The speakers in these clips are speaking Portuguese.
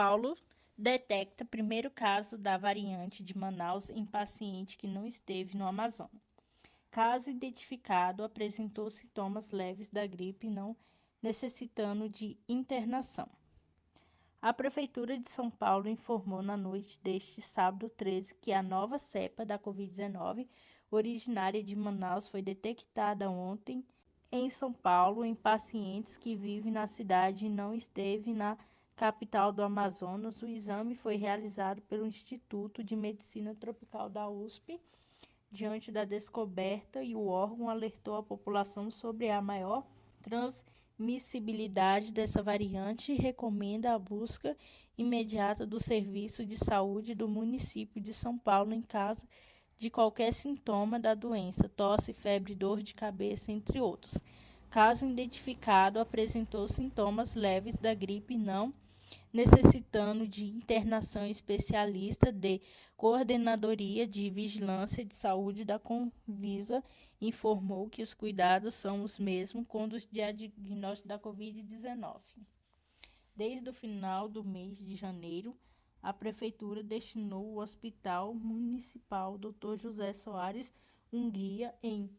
Paulo detecta primeiro caso da variante de Manaus em paciente que não esteve no Amazonas. Caso identificado apresentou sintomas leves da gripe, não necessitando de internação. A Prefeitura de São Paulo informou na noite deste sábado 13 que a nova cepa da Covid-19, originária de Manaus, foi detectada ontem em São Paulo em pacientes que vivem na cidade e não esteve na capital do Amazonas. O exame foi realizado pelo Instituto de Medicina Tropical da USP. Diante da descoberta, e o órgão alertou a população sobre a maior transmissibilidade dessa variante e recomenda a busca imediata do Serviço de Saúde do município de São Paulo em caso de qualquer sintoma da doença, tosse, febre, dor de cabeça, entre outros. Caso identificado, apresentou sintomas leves da gripe, não necessitando de internação especialista. De Coordenadoria de Vigilância de Saúde da Convisa informou que os cuidados são os mesmos com os diagnósticos da Covid-19. Desde o final do mês de janeiro, a Prefeitura destinou o Hospital Municipal Dr. José Soares Hungria, em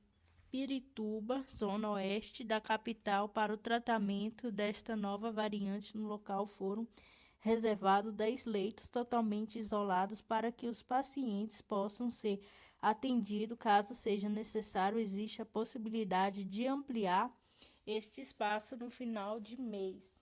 Pirituba, zona oeste da capital, para o tratamento desta nova variante. No local foram reservados 10 leitos totalmente isolados para que os pacientes possam ser atendidos. Caso seja necessário, existe a possibilidade de ampliar este espaço no final de mês.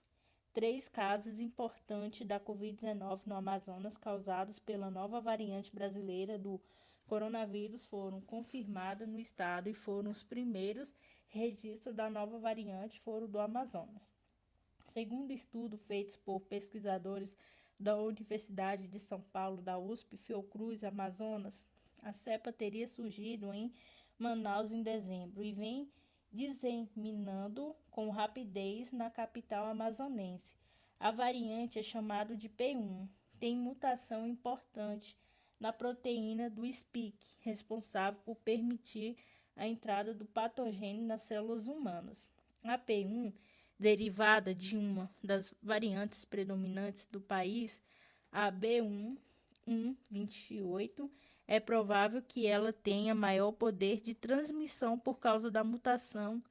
3 casos importantes da Covid-19 no Amazonas, causados pela nova variante brasileira do coronavírus, foram confirmados no estado e foram os primeiros registros da nova variante foram do Amazonas. Segundo estudo feito por pesquisadores da Universidade de São Paulo, da USP, Fiocruz, Amazonas, a cepa teria surgido em Manaus em dezembro e vem disseminando com rapidez na capital amazonense. A variante é chamada de P1, tem mutação importante na proteína do spike, responsável por permitir a entrada do patógeno nas células humanas. A P1, derivada de uma das variantes predominantes do país, a B1.1.28, é provável que ela tenha maior poder de transmissão por causa da mutação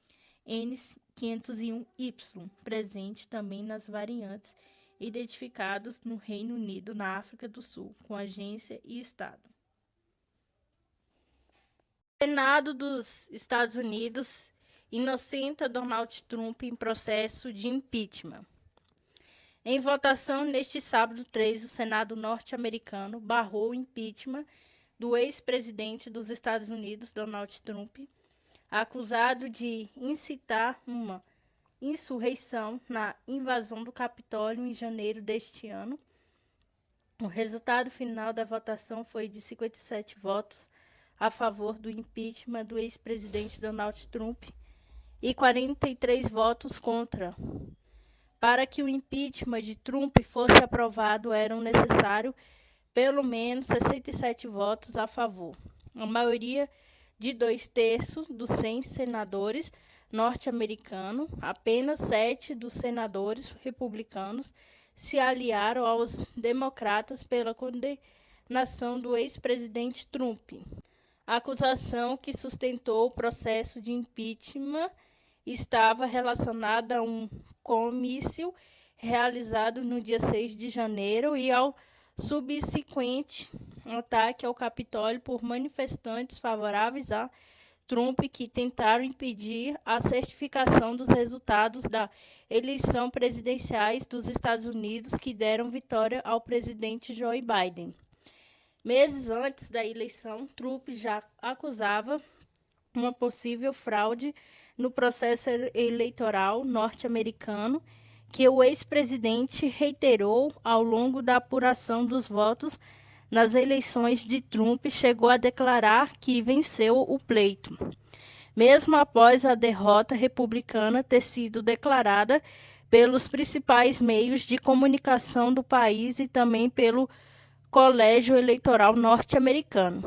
N501Y, presente também nas variantes identificados no Reino Unido, na África do Sul, com agência e Estado. O Senado dos Estados Unidos inocenta Donald Trump em processo de impeachment. Em votação neste sábado 3, o Senado norte-americano barrou o impeachment do ex-presidente dos Estados Unidos, Donald Trump, acusado de incitar uma insurreição na invasão do Capitólio em janeiro deste ano. O resultado final da votação foi de 57 votos a favor do impeachment do ex-presidente Donald Trump e 43 votos contra. Para que o impeachment de Trump fosse aprovado, eram necessários pelo menos 67 votos a favor. A maioria de 2/3 dos 100 senadores norte-americanos, apenas 7 dos senadores republicanos se aliaram aos democratas pela condenação do ex-presidente Trump. A acusação que sustentou o processo de impeachment estava relacionada a um comício realizado no dia 6 de janeiro e ao subsequente ataque ao Capitólio por manifestantes favoráveis a Trump, que tentaram impedir a certificação dos resultados da eleição presidenciais dos Estados Unidos, que deram vitória ao presidente Joe Biden. Meses antes da eleição, Trump já acusava uma possível fraude no processo eleitoral norte-americano, que o ex-presidente reiterou ao longo da apuração dos votos nas eleições de Trump. Chegou a declarar que venceu o pleito, mesmo após a derrota republicana ter sido declarada pelos principais meios de comunicação do país e também pelo Colégio Eleitoral norte-americano.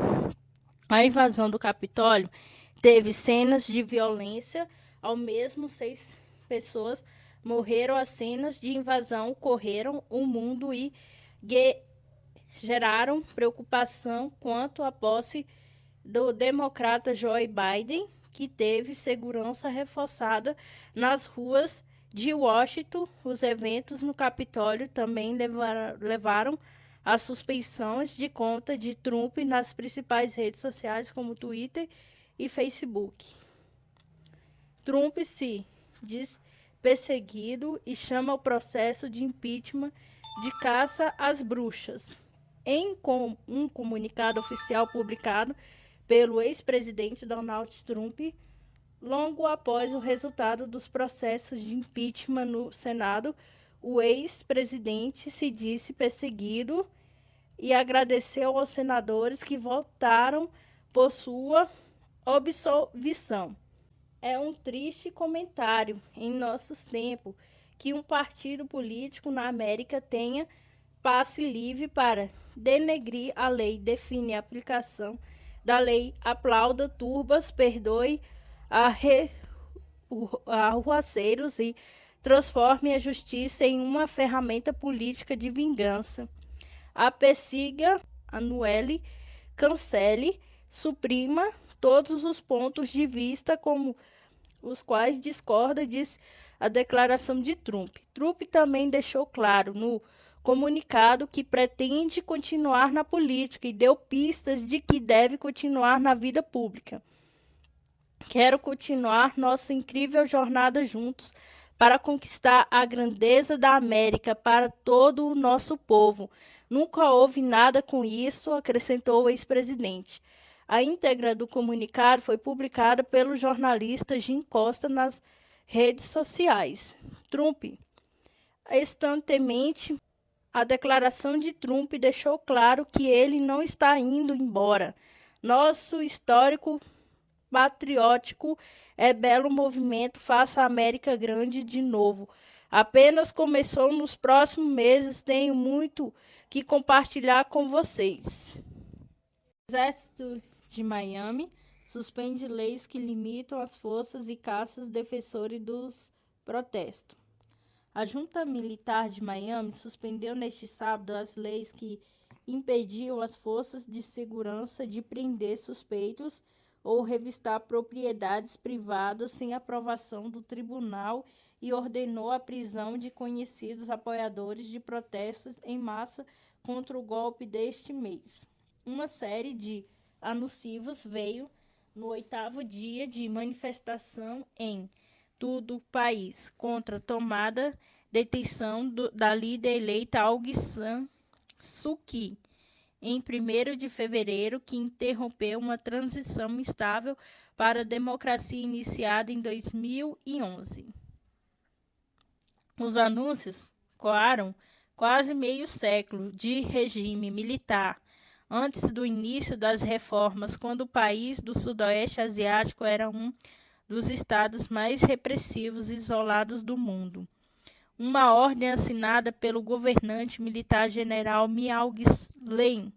A invasão do Capitólio teve cenas de violência, ao mesmo 6 pessoas morreram, as cenas de invasão correram o mundo e geraram preocupação quanto à posse do democrata Joe Biden, que teve segurança reforçada nas ruas de Washington. Os eventos no Capitólio também levaram a suspensões de conta de Trump nas principais redes sociais como Twitter e Facebook. Trump se diz perseguido e chama o processo de impeachment de caça às bruxas. Em um comunicado oficial publicado pelo ex-presidente Donald Trump, logo após o resultado dos processos de impeachment no Senado, o ex-presidente se disse perseguido e agradeceu aos senadores que votaram por sua absolvição. É um triste comentário em nossos tempos que um partido político na América tenha passe livre para denegrir a lei, define a aplicação da lei, aplauda turbas, perdoe arruaceiros e transforme a justiça em uma ferramenta política de vingança. A persiga, anule, cancele, suprima todos os pontos de vista como os quais discorda, diz a declaração de Trump. Trump também deixou claro no comunicado que pretende continuar na política e deu pistas de que deve continuar na vida pública. Quero continuar nossa incrível jornada juntos para conquistar a grandeza da América para todo o nosso povo. Nunca houve nada com isso, acrescentou o ex-presidente. A íntegra do comunicado foi publicada pelo jornalista Jim Costa nas redes sociais. Trump, instantaneamente, a declaração de Trump deixou claro que ele não está indo embora. Nosso histórico patriótico é belo movimento Faça a América Grande de novo. Apenas começou nos próximos meses, tenho muito que compartilhar com vocês. O Exército de Miami suspende leis que limitam as forças e caças defensores dos protestos. A Junta Militar de Miami suspendeu neste sábado as leis que impediam as forças de segurança de prender suspeitos ou revistar propriedades privadas sem aprovação do tribunal e ordenou a prisão de conhecidos apoiadores de protestos em massa contra o golpe deste mês. Uma série de anúncios veio no 8º dia de manifestação em todo o país contra a tomada detenção da líder eleita Aung San Suu Kyi em 1º de fevereiro, que interrompeu uma transição instável para a democracia iniciada em 2011. Os anúncios coaram quase meio século de regime militar antes do início das reformas, quando o país do Sudoeste Asiático era um dos estados mais repressivos e isolados do mundo. Uma ordem assinada pelo governante militar general My Aung-Hlaing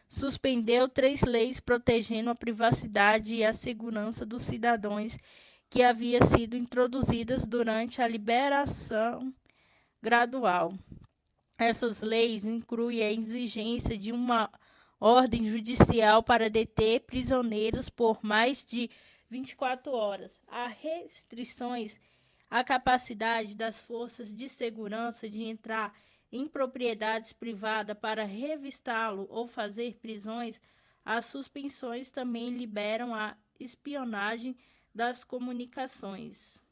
suspendeu 3 leis protegendo a privacidade e a segurança dos cidadãos que haviam sido introduzidas durante a liberação gradual. Essas leis incluem a exigência de uma ordem judicial para deter prisioneiros por mais de 24 horas, há restrições à capacidade das forças de segurança de entrar em propriedades privadas para revistá-lo ou fazer prisões. As suspensões também liberam a espionagem das comunicações.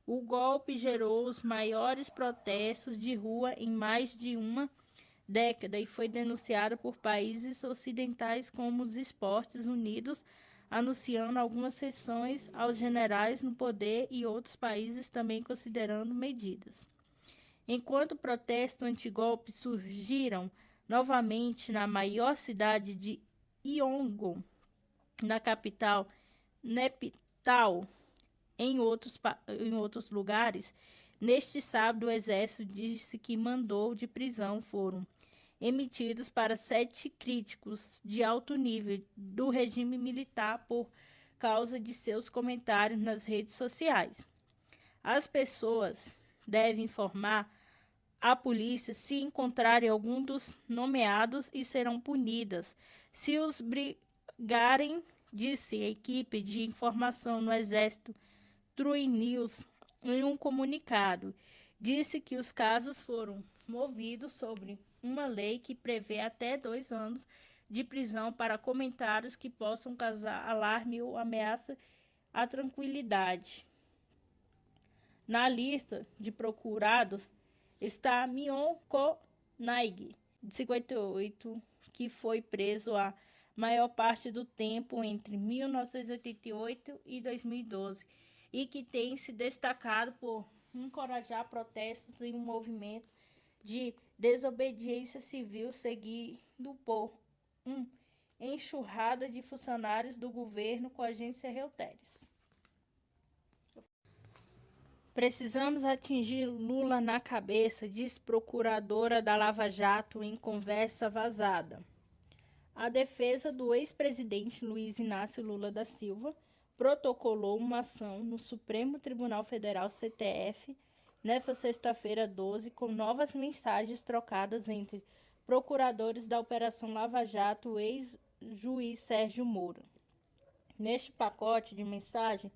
O golpe gerou os maiores protestos de rua em mais de uma década e foi denunciado por países ocidentais como os Estados Unidos, anunciando algumas sanções aos generais no poder e outros países também considerando medidas. Enquanto protestos antigolpe surgiram novamente na maior cidade de Yangon, na capital Naypyidaw, em outros lugares, neste sábado o exército disse que mandou de prisão foram emitidos para 7 críticos de alto nível do regime militar por causa de seus comentários nas redes sociais. As pessoas devem informar a polícia se encontrarem algum dos nomeados e serão punidas se os brigarem, disse a equipe de informação no Exército True News em um comunicado. Disse que os casos foram movidos sobre uma lei que prevê até 2 anos de prisão para comentários que possam causar alarme ou ameaça à tranquilidade. Na lista de procurados está Mion Ko-naig, de 58, que foi preso a maior parte do tempo entre 1988 e 2012 e que tem se destacado por encorajar protestos em um movimento de desobediência civil seguido por uma enxurrada de funcionários do governo com a agência Reuters. Precisamos atingir Lula na cabeça, diz procuradora da Lava Jato em conversa vazada. A defesa do ex-presidente Luiz Inácio Lula da Silva protocolou uma ação no Supremo Tribunal Federal (STF) nesta sexta-feira 12, com novas mensagens trocadas entre procuradores da Operação Lava Jato e o ex-juiz Sérgio Moro. Neste pacote de mensagem,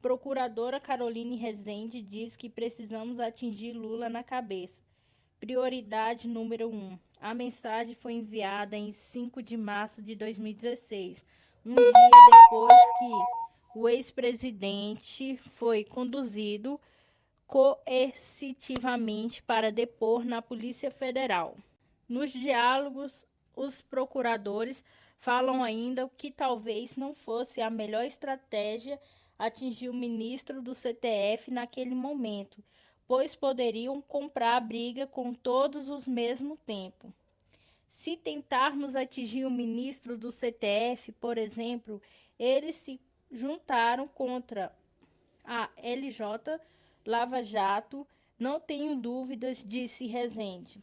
procuradora Caroline Rezende diz que precisamos atingir Lula na cabeça. Prioridade número 1. A mensagem foi enviada em 5 de março de 2016, um dia depois que o ex-presidente foi conduzido coercitivamente para depor na Polícia Federal. Nos diálogos, os procuradores falam ainda que talvez não fosse a melhor estratégia atingir o ministro do STF naquele momento, pois poderiam comprar a briga com todos ao mesmo tempo. Se tentarmos atingir o ministro do STF, por exemplo, eles se juntaram contra a LJ Lava Jato, não tenho dúvidas, disse Rezende.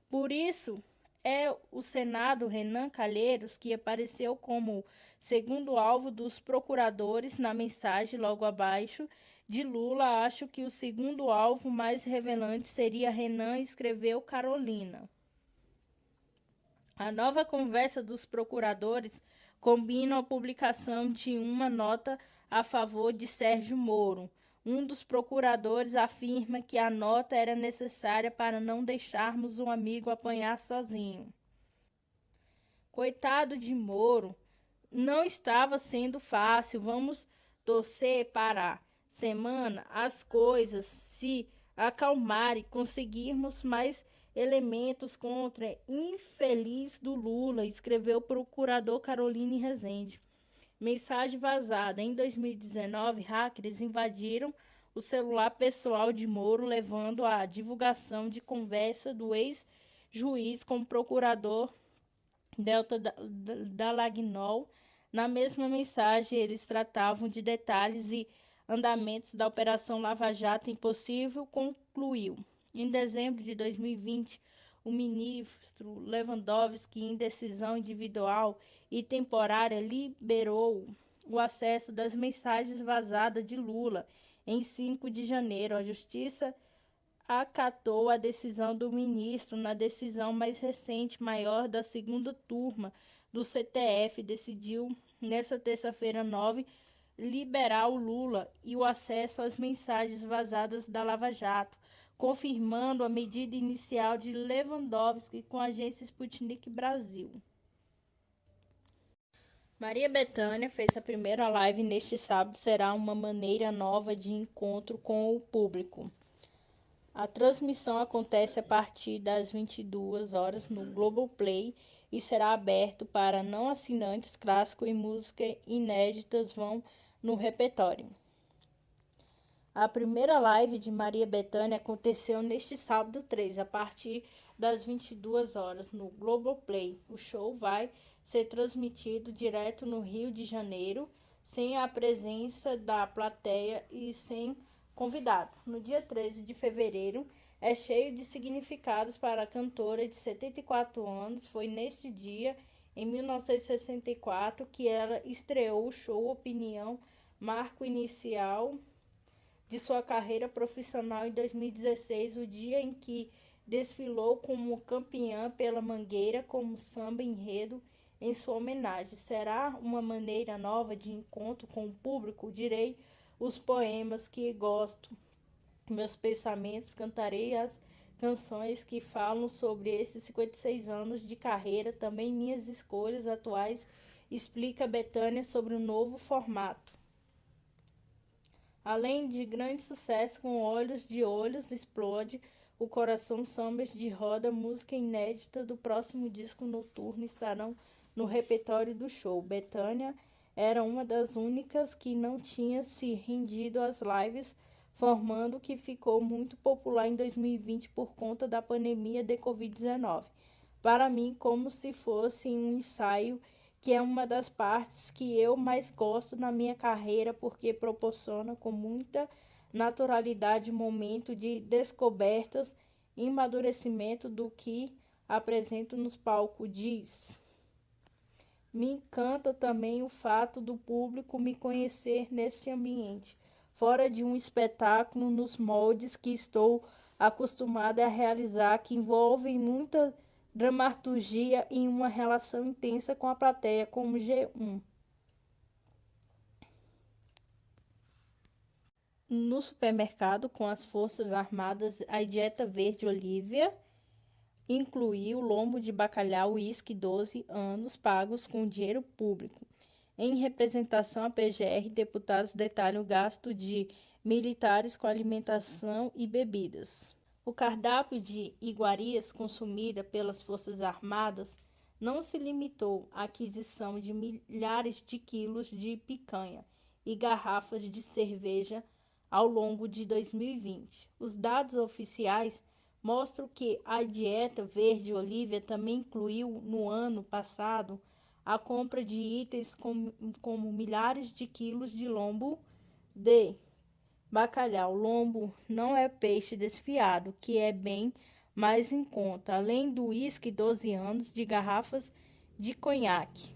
Por isso, é o Senado Renan Calheiros que apareceu como segundo alvo dos procuradores na mensagem logo abaixo de Lula. Acho que o segundo alvo mais revelante seria Renan, escreveu Carolina. A nova conversa dos procuradores combina a publicação de uma nota a favor de Sérgio Moro. Um dos procuradores afirma que a nota era necessária para não deixarmos o amigo apanhar sozinho. Coitado de Moro, não estava sendo fácil. Vamos torcer para semana as coisas se acalmarem, conseguirmos mais elementos contra infeliz do Lula, escreveu o procurador Caroline Rezende. Mensagem vazada. Em 2019, hackers invadiram o celular pessoal de Moro, levando à divulgação de conversa do ex-juiz com o procurador Deltan Dallagnol. Na mesma mensagem, eles tratavam de detalhes e andamentos da Operação Lava Jato impossível, concluiu. Em dezembro de 2020, o ministro Lewandowski, em decisão individual e temporária, liberou o acesso das mensagens vazadas de Lula. Em 5 de janeiro, a Justiça acatou a decisão do ministro. Na decisão mais recente, maior da segunda turma do STF, decidiu, nesta terça-feira 9, liberar o Lula e o acesso às mensagens vazadas da Lava Jato, confirmando a medida inicial de Lewandowski com a agência Sputnik Brasil. Maria Bethânia fez a primeira live neste sábado. Será uma maneira nova de encontro com o público. A transmissão acontece a partir das 22 horas no Globoplay e será aberto para não assinantes. Clássico e música inéditas vão no repertório. A primeira live de Maria Bethânia aconteceu neste sábado 3, a partir das 22 horas no Globoplay. O show vai ser transmitido direto no Rio de Janeiro, sem a presença da plateia e sem convidados. No dia 13 de fevereiro, é cheio de significados para a cantora de 74 anos. Foi neste dia, em 1964, que ela estreou o show Opinião, marco inicial de sua carreira profissional em 2016, o dia em que desfilou como campeã pela Mangueira como samba enredo em sua homenagem. Será uma maneira nova de encontro com o público? Direi os poemas que gosto, meus pensamentos, cantarei as canções que falam sobre esses 56 anos de carreira, também minhas escolhas atuais, explica Bethânia sobre o novo formato. Além de grande sucesso com Olhos, Explode, o Coração, Sambas de Roda, música inédita do próximo disco noturno estarão no repertório do show. Bethânia era uma das únicas que não tinha se rendido às lives, formando que ficou muito popular em 2020 por conta da pandemia de Covid-19. Para mim, como se fosse um ensaio, que é uma das partes que eu mais gosto na minha carreira, porque proporciona com muita naturalidade momento de descobertas e amadurecimento do que apresento nos palcos, diz. Me encanta também o fato do público me conhecer nesse ambiente, fora de um espetáculo, nos moldes que estou acostumada a realizar, que envolvem muita dramaturgia e uma relação intensa com a plateia, como G1. No supermercado, com as Forças Armadas, a dieta verde Olivia incluiu lombo de bacalhau, uísque 12 anos pagos com dinheiro público. Em representação à PGR, deputados detalham o gasto de militares com alimentação e bebidas. O cardápio de iguarias consumida pelas Forças Armadas não se limitou à aquisição de milhares de quilos de picanha e garrafas de cerveja ao longo de 2020. Os dados oficiais mostram que a dieta verde Olivia também incluiu no ano passado a compra de itens como milhares de quilos de lombo de bacalhau. Lombo não é peixe desfiado, que é bem mais em conta, além do uísque 12 anos de garrafas de conhaque.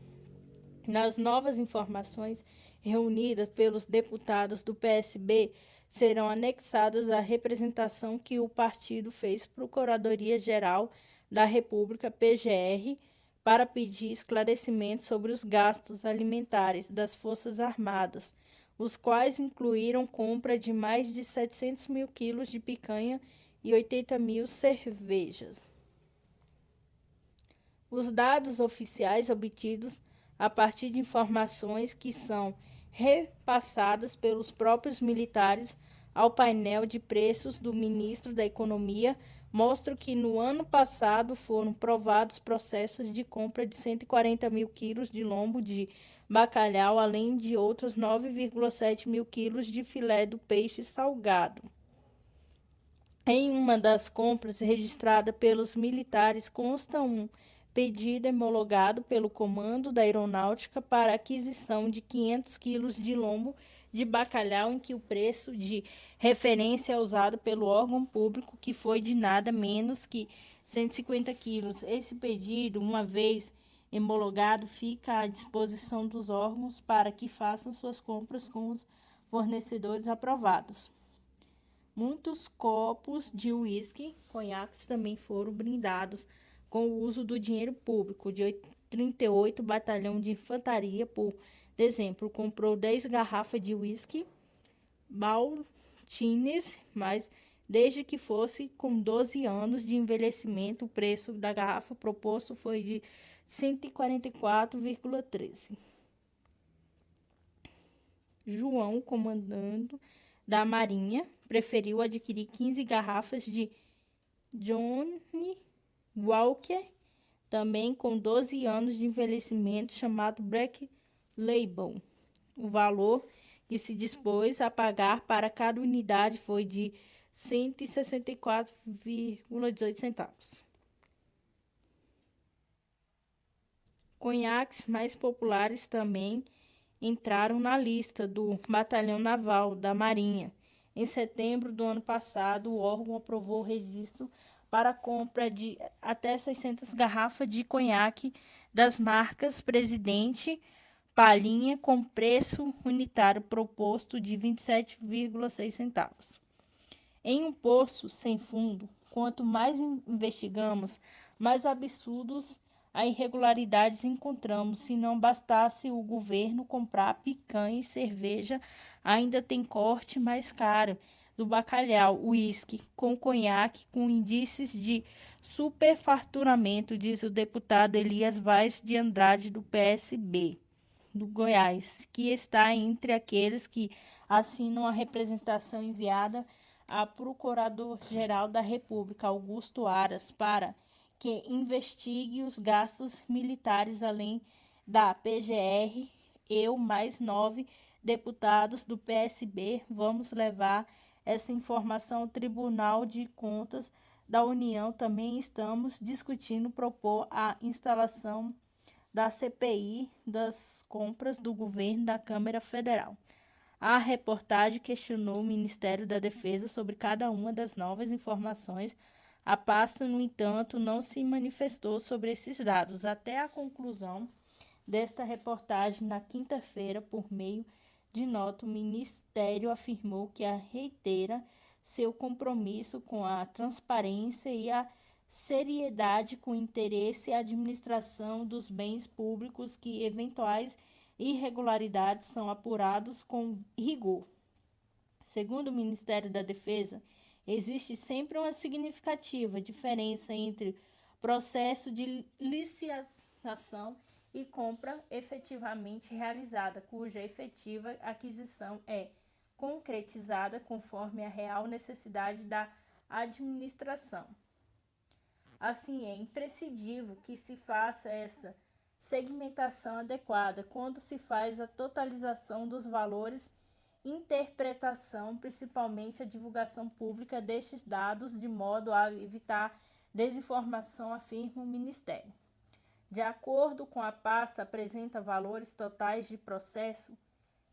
Nas novas informações reunidas pelos deputados do PSB, serão anexadas a representação que o partido fez à Procuradoria-Geral da República, PGR, para pedir esclarecimentos sobre os gastos alimentares das Forças Armadas, os quais incluíram compra de mais de 700 mil quilos de picanha e 80 mil cervejas. Os dados oficiais obtidos a partir de informações que são repassadas pelos próprios militares ao painel de preços do ministro da Economia mostram que no ano passado foram provados processos de compra de 140 mil quilos de lombo de bacalhau, além de outros 9,7 mil quilos de filé do peixe salgado. Em uma das compras registrada pelos militares consta um pedido homologado pelo Comando da Aeronáutica para aquisição de 500 quilos de lombo de bacalhau, em que o preço de referência é usado pelo órgão público, que foi de nada menos que 150 quilos. Esse pedido, uma vez homologado, fica à disposição dos órgãos para que façam suas compras com os fornecedores aprovados. Muitos copos de uísque, conhaques também foram brindados com o uso do dinheiro público. De 38 Batalhão de Infantaria, por exemplo, comprou 10 garrafas de uísque Baltines, mas desde que fosse com 12 anos de envelhecimento, o preço da garrafa proposto foi de 144,13. João, comandante da Marinha, preferiu adquirir 15 garrafas de Johnny Walker, também com 12 anos de envelhecimento, chamado Black Label. O valor que se dispôs a pagar para cada unidade foi de 164,18 centavos. Conhaques mais populares também entraram na lista do Batalhão Naval da Marinha. Em setembro do ano passado, o órgão aprovou o registro para a compra de até 600 garrafas de conhaque das marcas Presidente, palhinha com preço unitário proposto de 27,6 centavos. Em um poço sem fundo, quanto mais investigamos, mais absurdos a irregularidades encontramos. Se não bastasse o governo comprar picanha e cerveja, ainda tem corte mais caro do bacalhau, uísque com conhaque com indícios de superfaturamento, diz o deputado Elias Vaz de Andrade, do PSB do Goiás, que está entre aqueles que assinam a representação enviada a Procurador-Geral da República, Augusto Aras, para que investigue os gastos militares além da PGR. Eu, mais 9 deputados do PSB, vamos levar essa informação ao Tribunal de Contas da União. Também estamos discutindo propor a instalação da CPI das compras do governo da Câmara Federal. A reportagem questionou o Ministério da Defesa sobre cada uma das novas informações. A pasta, no entanto, não se manifestou sobre esses dados. Até a conclusão desta reportagem, na quinta-feira, por meio de nota, o Ministério afirmou que reitera seu compromisso com a transparência e a seriedade com interesse e administração dos bens públicos, que eventuais irregularidades são apurados com rigor. Segundo o Ministério da Defesa, existe sempre uma significativa diferença entre processo de licitação e compra efetivamente realizada, cuja efetiva aquisição é concretizada conforme a real necessidade da administração. Assim, é imprescindível que se faça essa segmentação adequada quando se faz a totalização dos valores, interpretação, principalmente a divulgação pública destes dados, de modo a evitar desinformação, afirma o Ministério. De acordo com a pasta, apresenta valores totais de processo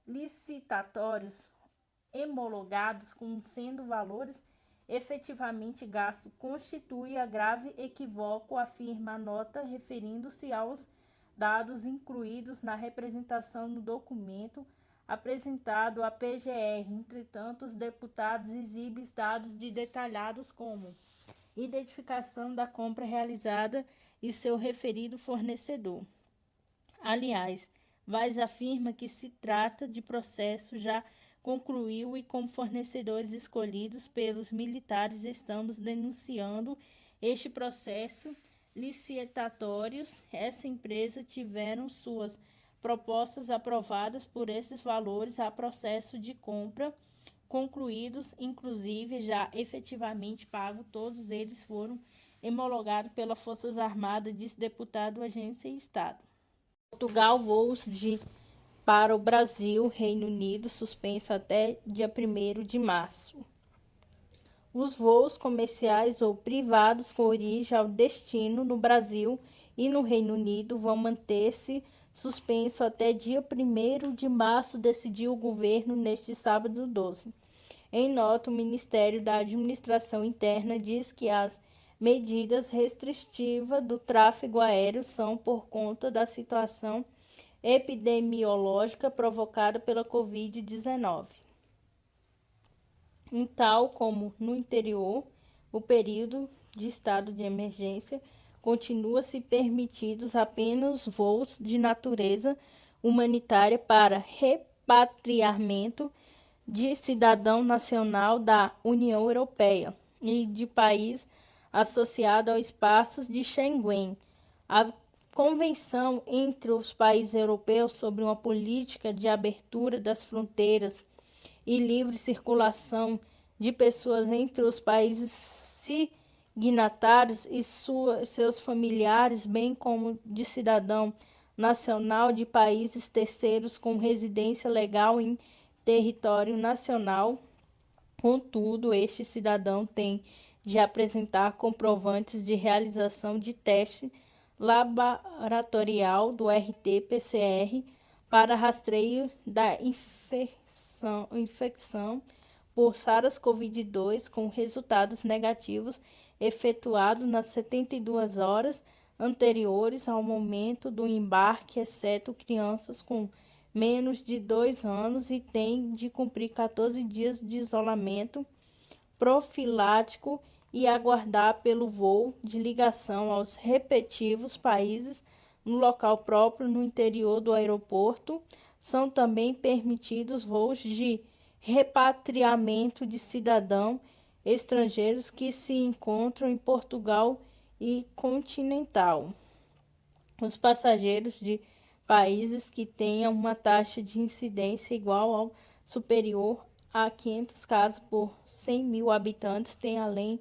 licitatórios homologados como sendo valores efetivamente gasto, constitui a grave equívoco, afirma a nota, referindo-se aos dados incluídos na representação no documento apresentado à PGR. Entretanto, os deputados exibem dados detalhados como identificação da compra realizada e seu referido fornecedor. Aliás, Vaz afirma que se trata de processo já concluiu e, como fornecedores escolhidos pelos militares, estamos denunciando este processo licitatórios. Essa empresa tiveram suas propostas aprovadas por esses valores a processo de compra concluídos, inclusive já efetivamente pago. Todos eles foram homologados pelas Forças Armadas, disse deputado Agência e Estado. Portugal, voos para o Brasil, Reino Unido, suspenso até dia 1º de março. Os voos comerciais ou privados com origem ao destino no Brasil e no Reino Unido vão manter-se suspenso até dia 1º de março, decidiu o governo neste sábado 12. Em nota, o Ministério da Administração Interna diz que as medidas restritivas do tráfego aéreo são por conta da situação epidemiológica provocada pela Covid-19. Em tal como no interior, o período de estado de emergência continua-se permitidos apenas voos de natureza humanitária para repatriamento de cidadão nacional da União Europeia e de país associado ao espaço de Schengen. A Convenção entre os países europeus sobre uma política de abertura das fronteiras e livre circulação de pessoas entre os países signatários e seus familiares, bem como de cidadão nacional de países terceiros com residência legal em território nacional. Contudo, este cidadão tem de apresentar comprovantes de realização de teste laboratorial do RT-PCR para rastreio da infecção por SARS-CoV-2 com resultados negativos efetuados nas 72 horas anteriores ao momento do embarque, exceto crianças com menos de 2 anos, e têm de cumprir 14 dias de isolamento profilático e aguardar pelo voo de ligação aos respectivos países no local próprio no interior do aeroporto. São também permitidos voos de repatriamento de cidadãos estrangeiros que se encontram em Portugal e continental. Os passageiros de países que tenham uma taxa de incidência igual ou superior a 500 casos por 100.000 habitantes têm, além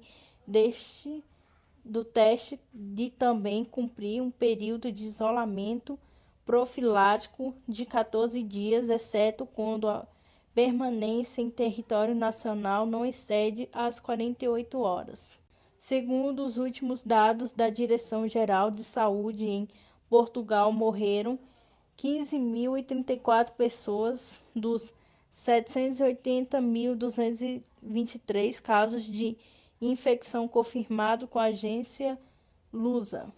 do teste, de também cumprir um período de isolamento profilático de 14 dias, exceto quando a permanência em território nacional não excede as 48 horas. Segundo os últimos dados da Direção-Geral de Saúde, em Portugal morreram 15.034 pessoas dos 780.223 casos de infecção confirmados com a agência Lusa.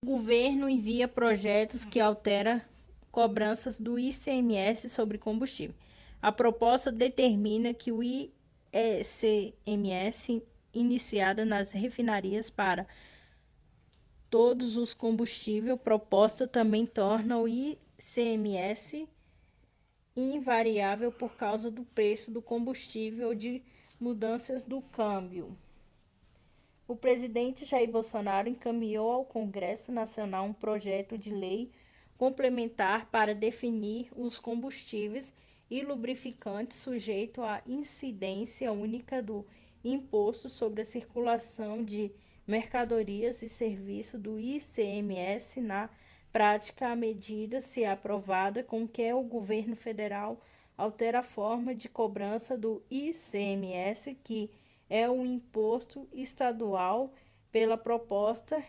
O governo envia projetos que alteram cobranças do ICMS sobre combustível. A proposta determina que o ICMS iniciada nas refinarias para todos os combustíveis. Proposta também torna o ICMS invariável por causa do preço do combustível ou de mudanças do câmbio. O presidente Jair Bolsonaro encaminhou ao Congresso Nacional um projeto de lei complementar para definir os combustíveis e lubrificantes sujeito à incidência única do Imposto sobre a Circulação de Mercadorias e Serviços do ICMS. Na prática, a medida, se aprovada, com que o governo federal altera a forma de cobrança do ICMS, que é um imposto estadual. Pela proposta,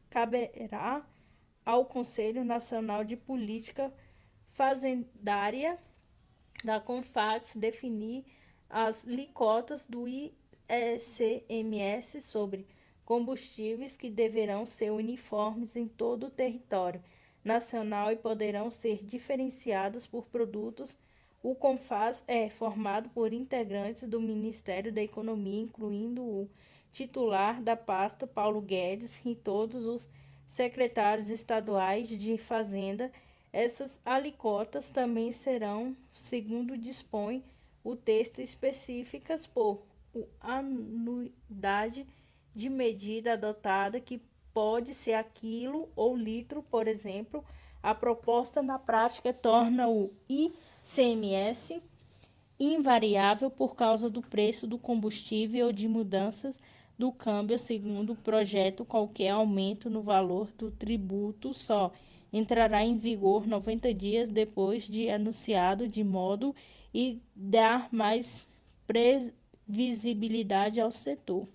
caberá ao Conselho Nacional de Política Fazendária da CONFAZ definir as alíquotas do ICMS sobre combustíveis, que deverão ser uniformes em todo o território nacional e poderão ser diferenciadas por produtos. O CONFAZ é formado por integrantes do Ministério da Economia, incluindo o titular da pasta, Paulo Guedes, e todos os secretários estaduais de Fazenda. Essas alíquotas também serão, segundo dispõe o texto, específicas por anuidade de medida adotada, que pode ser a quilo ou litro, por exemplo. A proposta na prática torna o ICMS invariável por causa do preço do combustível ou de mudanças do câmbio. Segundo o projeto, qualquer aumento no valor do tributo só entrará em vigor 90 dias depois de anunciado, de modo a dar mais previsibilidade ao setor.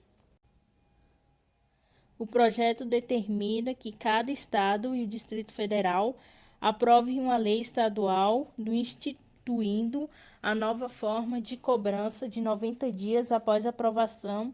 O projeto determina que cada estado e o Distrito Federal aprovem uma lei estadual instituindo a nova forma de cobrança de 90 dias após a aprovação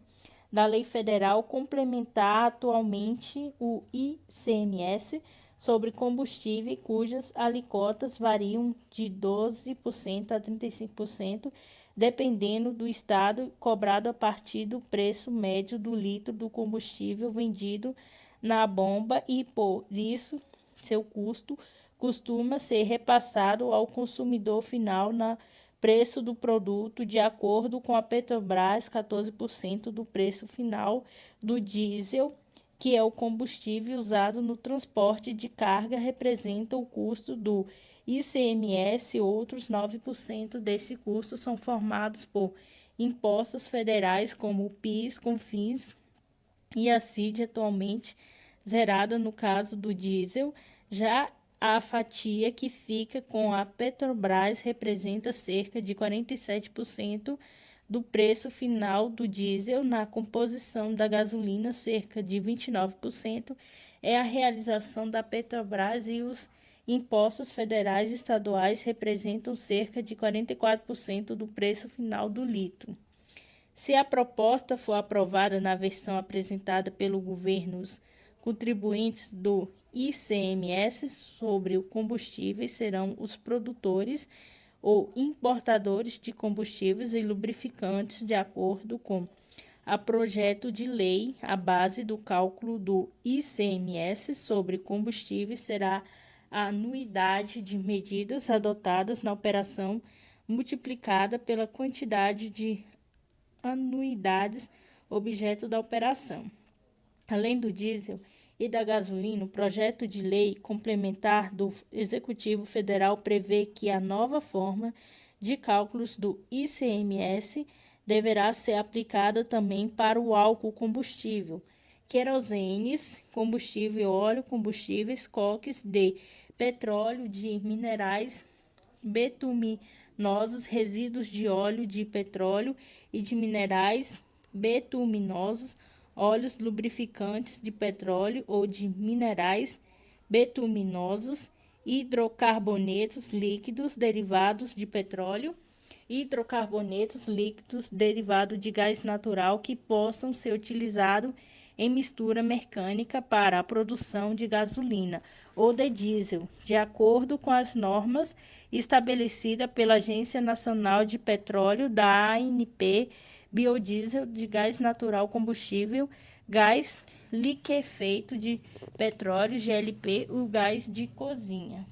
da lei federal complementar. Atualmente, o ICMS sobre combustível, cujas alíquotas variam de 12% a 35%, dependendo do estado, cobrado a partir do preço médio do litro do combustível vendido na bomba, e por isso seu custo costuma ser repassado ao consumidor final no preço do produto. De acordo com a Petrobras, 14% do preço final do diesel, que é o combustível usado no transporte de carga, representa o custo do ICMS. Outros 9% desse custo são formados por impostos federais, como o PIS, CONFINS e a CID, atualmente zerada no caso do diesel. Já a fatia que fica com a Petrobras representa cerca de 47% do preço final do diesel. Na composição da gasolina, cerca de 29% é a realização da Petrobras, e os impostos federais e estaduais representam cerca de 44% do preço final do litro. Se a proposta for aprovada na versão apresentada pelos governos contribuintes do ICMS sobre o combustível serão os produtores ou importadores de combustíveis e lubrificantes, de acordo com a projeto de lei. A base do cálculo do ICMS sobre combustíveis será a anuidade de medidas adotadas na operação multiplicada pela quantidade de anuidades objeto da operação. Além do diesel e da gasolina, o projeto de lei complementar do Executivo Federal prevê que a nova forma de cálculos do ICMS deverá ser aplicada também para o álcool combustível, querosenes, combustível óleo, combustíveis, coques de petróleo, de minerais betuminosos, resíduos de óleo de petróleo e de minerais betuminosos, óleos lubrificantes de petróleo ou de minerais betuminosos, hidrocarbonetos líquidos derivados de petróleo, hidrocarbonetos líquidos derivados de gás natural que possam ser utilizados em mistura mecânica para a produção de gasolina ou de diesel, de acordo com as normas estabelecidas pela Agência Nacional de Petróleo, da ANP, biodiesel de gás natural combustível, gás liquefeito de petróleo, GLP, o gás de cozinha.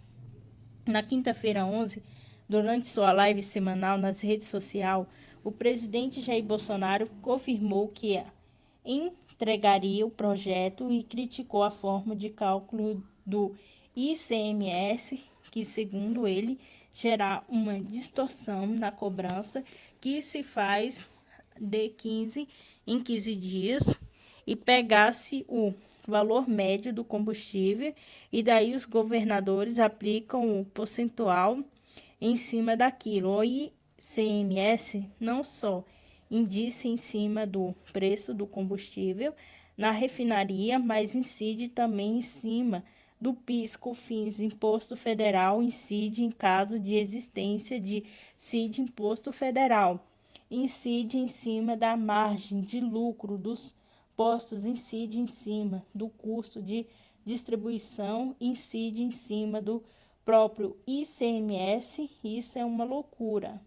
Na quinta-feira 11, durante sua live semanal nas redes sociais, o presidente Jair Bolsonaro confirmou que entregaria o projeto e criticou a forma de cálculo do ICMS, que, segundo ele, gera uma distorção na cobrança que se faz de 15 em 15 dias e pegasse o valor médio do combustível e daí os governadores aplicam o percentual em cima daquilo. O ICMS não só indica em cima do preço do combustível na refinaria, mas incide também em cima do PIS, COFINS, Imposto Federal, incide em caso de existência de CID, Imposto Federal, incide em cima da margem de lucro dos postos, incide em cima do custo de distribuição, incide em cima do próprio ICMS. Isso é uma loucura.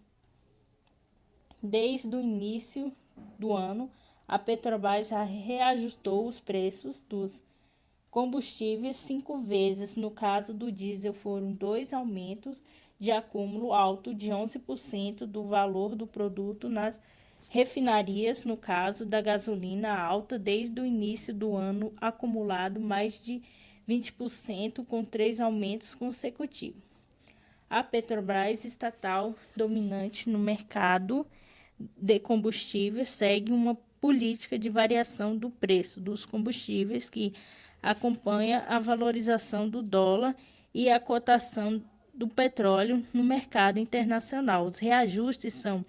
Desde o início do ano, a Petrobras reajustou os preços dos combustíveis 5 vezes. No caso do diesel, foram 2 aumentos de acúmulo alto de 11% do valor do produto nas refinarias. No caso da gasolina, alta desde o início do ano, acumulado mais de 20%, com 3 aumentos consecutivos. A Petrobras, estatal dominante no mercado de combustíveis, segue uma política de variação do preço dos combustíveis que acompanha a valorização do dólar e a cotação do petróleo no mercado internacional. Os reajustes são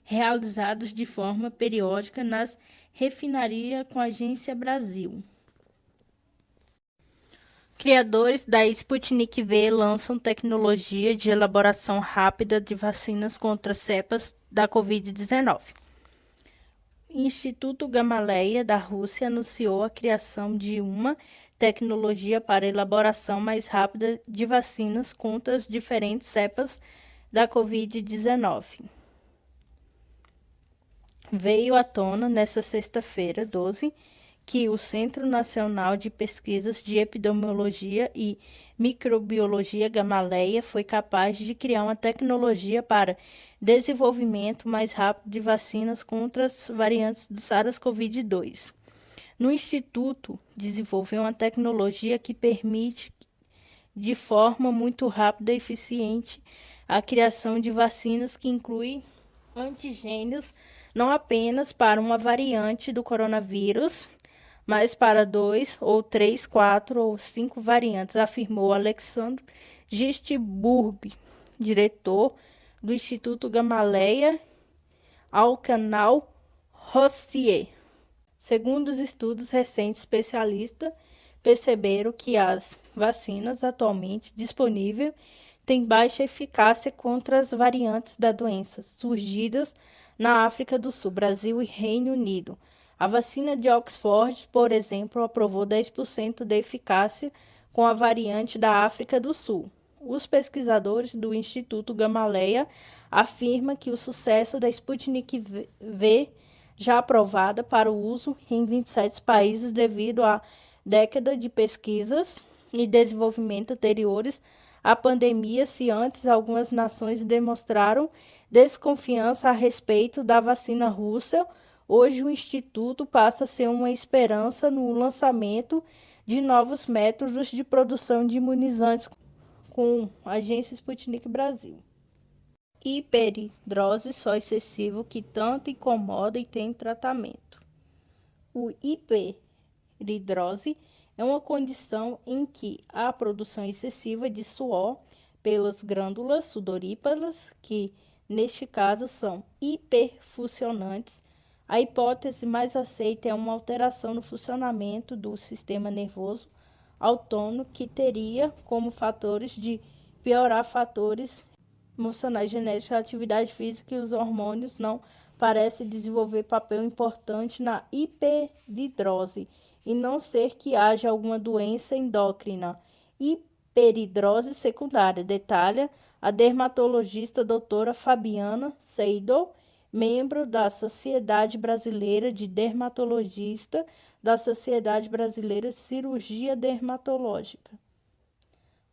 realizados de forma periódica nas refinarias com a Agência Brasil. Criadores da Sputnik V lançam tecnologia de elaboração rápida de vacinas contra cepas da Covid-19. Instituto Gamaleya da Rússia anunciou a criação de uma tecnologia para elaboração mais rápida de vacinas contra as diferentes cepas da Covid-19. Veio à tona nesta sexta-feira, 12, que o Centro Nacional de Pesquisas de Epidemiologia e Microbiologia Gamaleya foi capaz de criar uma tecnologia para desenvolvimento mais rápido de vacinas contra as variantes do SARS-CoV-2. No Instituto, desenvolveu uma tecnologia que permite, de forma muito rápida e eficiente, a criação de vacinas que incluem antigênios não apenas para uma variante do coronavírus, mas para 2 ou 3, 4 ou 5 variantes, afirmou Alexandre Gistburg, diretor do Instituto Gamaleya, ao canal Rossier. Segundo os estudos recentes, especialistas perceberam que as vacinas atualmente disponíveis tem baixa eficácia contra as variantes da doença surgidas na África do Sul, Brasil e Reino Unido. A vacina de Oxford, por exemplo, aprovou 10% de eficácia com a variante da África do Sul. Os pesquisadores do Instituto Gamaleya afirmam que o sucesso da Sputnik V, já aprovada para o uso em 27 países devido à década de pesquisas e desenvolvimento anteriores à pandemia, se antes algumas nações demonstraram desconfiança a respeito da vacina russa, hoje o Instituto passa a ser uma esperança no lançamento de novos métodos de produção de imunizantes com a agência Sputnik Brasil. Hiperidrose só excessivo que tanto incomoda e tem tratamento. O hiperidrose é uma condição em que há produção excessiva de suor pelas glândulas sudoríparas, que neste caso são hiperfuncionantes. A hipótese mais aceita é uma alteração no funcionamento do sistema nervoso autônomo que teria como fatores de piorar fatores emocionais, genéticos, atividade física e os hormônios não parecem desenvolver papel importante na hiperidrose, e não ser que haja alguma doença endócrina. Hiperidrose secundária, detalha a dermatologista doutora Fabiana Seidel, membro da Sociedade Brasileira de Dermatologista, da Sociedade Brasileira de Cirurgia Dermatológica.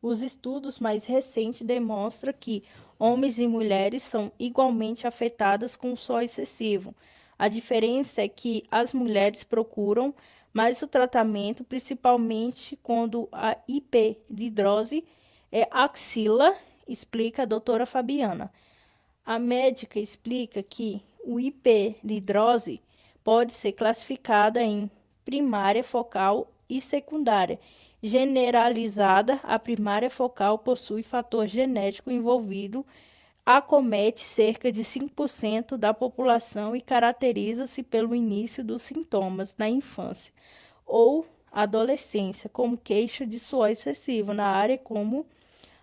Os estudos mais recentes demonstram que homens e mulheres são igualmente afetadas com suor excessivo. A diferença é que as mulheres procuram mais o tratamento, principalmente quando a hiperidrose é axila, explica a doutora Fabiana. A médica explica que o hiperidrose pode ser classificada em primária focal e secundária. Generalizada, a primária focal possui fator genético envolvido, acomete cerca de 5% da população e caracteriza-se pelo início dos sintomas na infância ou adolescência, como queixa de suor excessivo na área como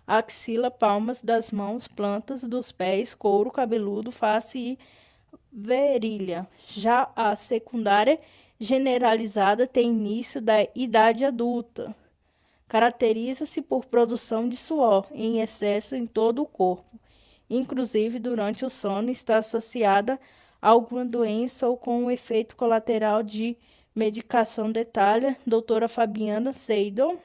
axila, palmas das mãos, plantas dos pés, couro cabeludo, face e virilha. Já a secundária generalizada tem início da idade adulta. Caracteriza-se por produção de suor em excesso em todo o corpo, inclusive durante o sono, está associada a alguma doença ou com um efeito colateral de medicação, detalha doutora Fabiana Seidel.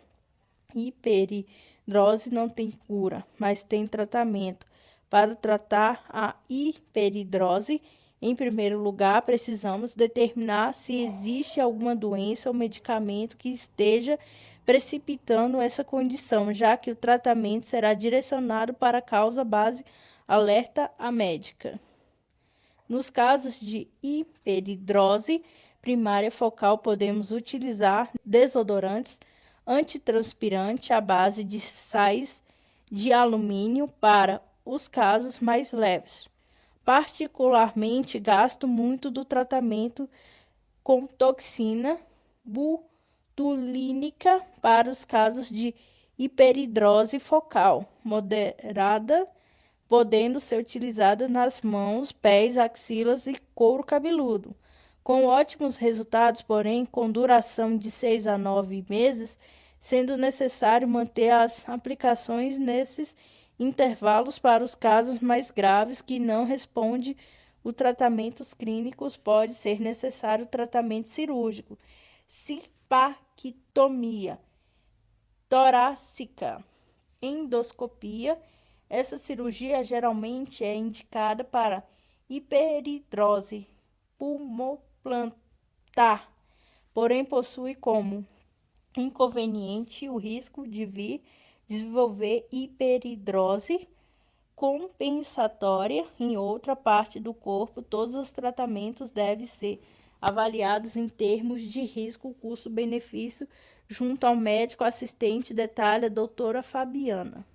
Hiperidrose não tem cura, mas tem tratamento. Para tratar a hiperidrose, em primeiro lugar, precisamos determinar se existe alguma doença ou medicamento que esteja precipitando essa condição, já que o tratamento será direcionado para a causa base, alerta a médica. Nos casos de hiperidrose primária focal, podemos utilizar desodorantes antitranspirantes à base de sais de alumínio para os casos mais leves. Particularmente, gasto muito do tratamento com toxina botulínica para os casos de hiperidrose focal moderada, podendo ser utilizada nas mãos, pés, axilas e couro cabeludo. Com ótimos resultados, porém, com duração de 6 a 9 meses, sendo necessário manter as aplicações nesses intervalos para os casos mais graves que não respondem os tratamentos clínicos, pode ser necessário tratamento cirúrgico. Cispectomia torácica, endoscopia. Essa cirurgia geralmente é indicada para hiperidrose pulmoplantar, porém possui como inconveniente o risco de vir desenvolver hiperidrose compensatória em outra parte do corpo. Todos os tratamentos devem ser avaliados em termos de risco, custo-benefício, junto ao médico assistente, detalha a doutora Fabiana.